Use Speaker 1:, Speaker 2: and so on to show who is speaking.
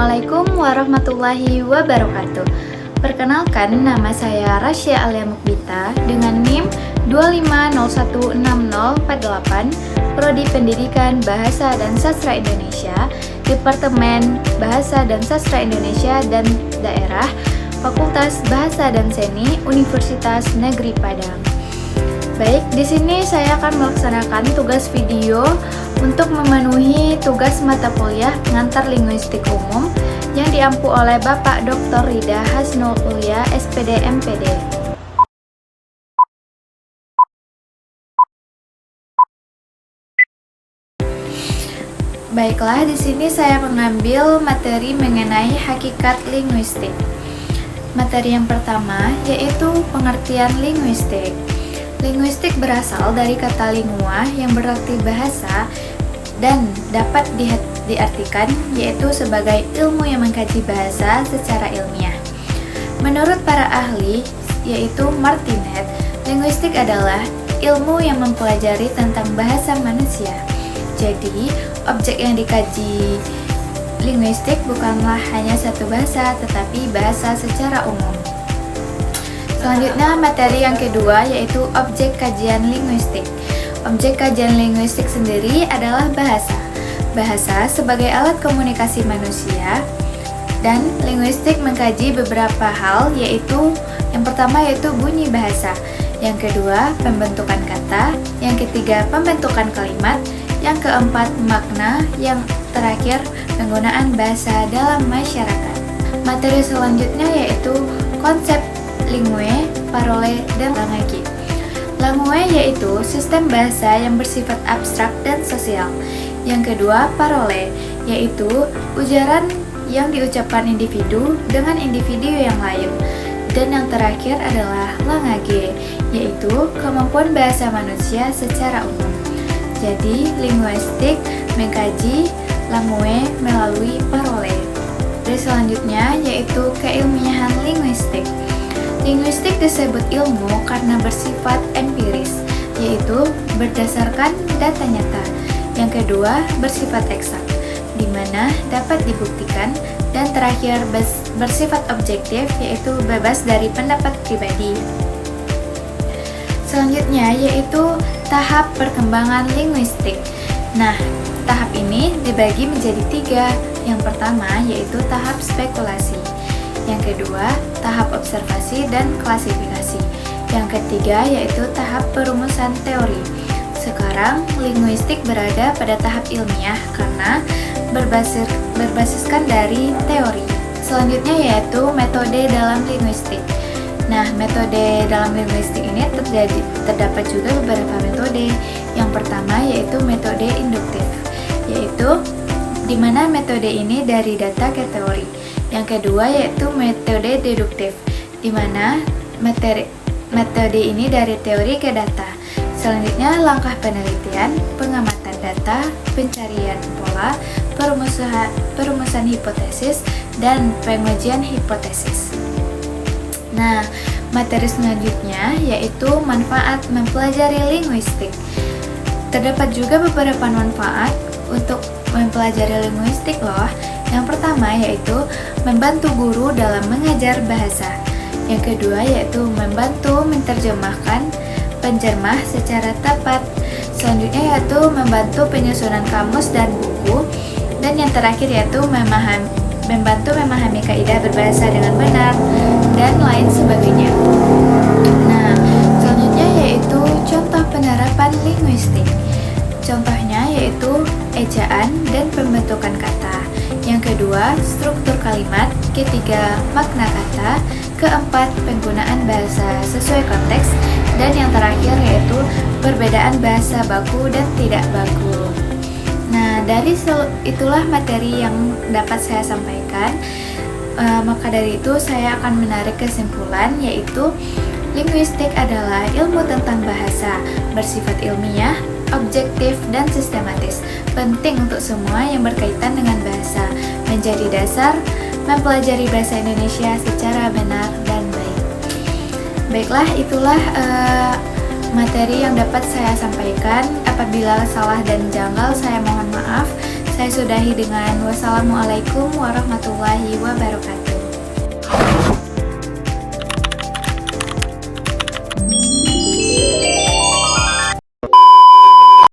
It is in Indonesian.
Speaker 1: Assalamualaikum warahmatullahi wabarakatuh. Perkenalkan, nama saya Rasya Alia Mukbita dengan NIM 250160048, Prodi Pendidikan Bahasa dan Sastra Indonesia, Departemen Bahasa dan Sastra Indonesia dan Daerah, Fakultas Bahasa dan Seni, Universitas Negeri Padang. Baik, di sini saya akan melaksanakan tugas video untuk memenuhi tugas mata kuliah pengantar linguistik umum yang diampu oleh Bapak Dr. Rida Hasnul Ulia, SPD MPD. Baiklah, di sini saya mengambil materi mengenai hakikat linguistik. Materi yang pertama yaitu pengertian linguistik. Linguistik berasal dari kata lingua yang berarti bahasa dan dapat diartikan yaitu sebagai ilmu yang mengkaji bahasa secara ilmiah. Menurut para ahli, yaitu Martinet, linguistik adalah ilmu yang mempelajari tentang bahasa manusia. Jadi, objek yang dikaji linguistik bukanlah hanya satu bahasa, tetapi bahasa secara umum. Selanjutnya, materi yang kedua yaitu objek kajian linguistik. Objek kajian linguistik sendiri adalah bahasa. Bahasa sebagai alat komunikasi manusia, dan linguistik mengkaji beberapa hal, yaitu yang pertama yaitu bunyi bahasa, yang kedua pembentukan kata, yang ketiga pembentukan kalimat, yang keempat makna, yang terakhir penggunaan bahasa dalam masyarakat. Materi selanjutnya yaitu konsep lingue, parole, dan langue. Langue yaitu sistem bahasa yang bersifat abstrak dan sosial. Yang kedua, parole, yaitu ujaran yang diucapkan individu dengan individu yang lain. Dan yang terakhir adalah langue, yaitu kemampuan bahasa manusia secara umum. Jadi, linguistik mengkaji langue melalui parole. Dan selanjutnya yaitu keilmiahan linguistik. Linguistik disebut ilmu karena bersifat empiris, yaitu berdasarkan data nyata. Yang kedua, bersifat eksak, di mana dapat dibuktikan. Dan terakhir, bersifat objektif, yaitu bebas dari pendapat pribadi. Selanjutnya, yaitu tahap perkembangan linguistik. Nah, tahap ini dibagi menjadi 3. Yang pertama, yaitu tahap spekulasi. Yang kedua, tahap observasi dan klasifikasi. Yang ketiga, yaitu tahap perumusan teori. Sekarang, linguistik berada pada tahap ilmiah karena berbasiskan dari teori. Selanjutnya yaitu metode dalam linguistik. Nah, metode dalam linguistik ini terdapat juga beberapa metode. Yang pertama yaitu metode induktif, yaitu di mana metode ini dari data ke teori. Yang kedua yaitu metode deduktif, di mana metode ini dari teori ke data. Selanjutnya langkah penelitian, pengamatan data, pencarian pola, perumusan hipotesis, dan pengujian hipotesis. Nah, materi selanjutnya yaitu manfaat mempelajari linguistik. Terdapat juga beberapa manfaat untuk mempelajari linguistik loh. Yang pertama yaitu membantu guru dalam mengajar bahasa. Yang kedua yaitu membantu menerjemahkan penjemah secara tepat. Selanjutnya yaitu membantu penyusunan kamus dan buku. Dan yang terakhir yaitu membantu memahami kaidah berbahasa dengan benar dan lain sebagainya. Nah, selanjutnya yaitu contoh penerapan linguistik. Contohnya yaitu ejaan dan pembentukan kata. Yang kedua, struktur kalimat. Ketiga, makna kata. Keempat, penggunaan bahasa sesuai konteks. Dan yang terakhir yaitu perbedaan bahasa baku dan tidak baku. Nah, dari itulah materi yang dapat saya sampaikan. Maka dari itu saya akan menarik kesimpulan, yaitu linguistik adalah ilmu tentang bahasa, bersifat ilmiah, objektif, dan sistematis. Penting untuk semua yang berkaitan dengan bahasa, menjadi dasar mempelajari bahasa Indonesia secara benar dan baik. Baiklah, itulah materi yang dapat saya sampaikan. Apabila salah dan janggal, saya mohon maaf. Saya sudahi dengan wassalamualaikum warahmatullahi wabarakatuh.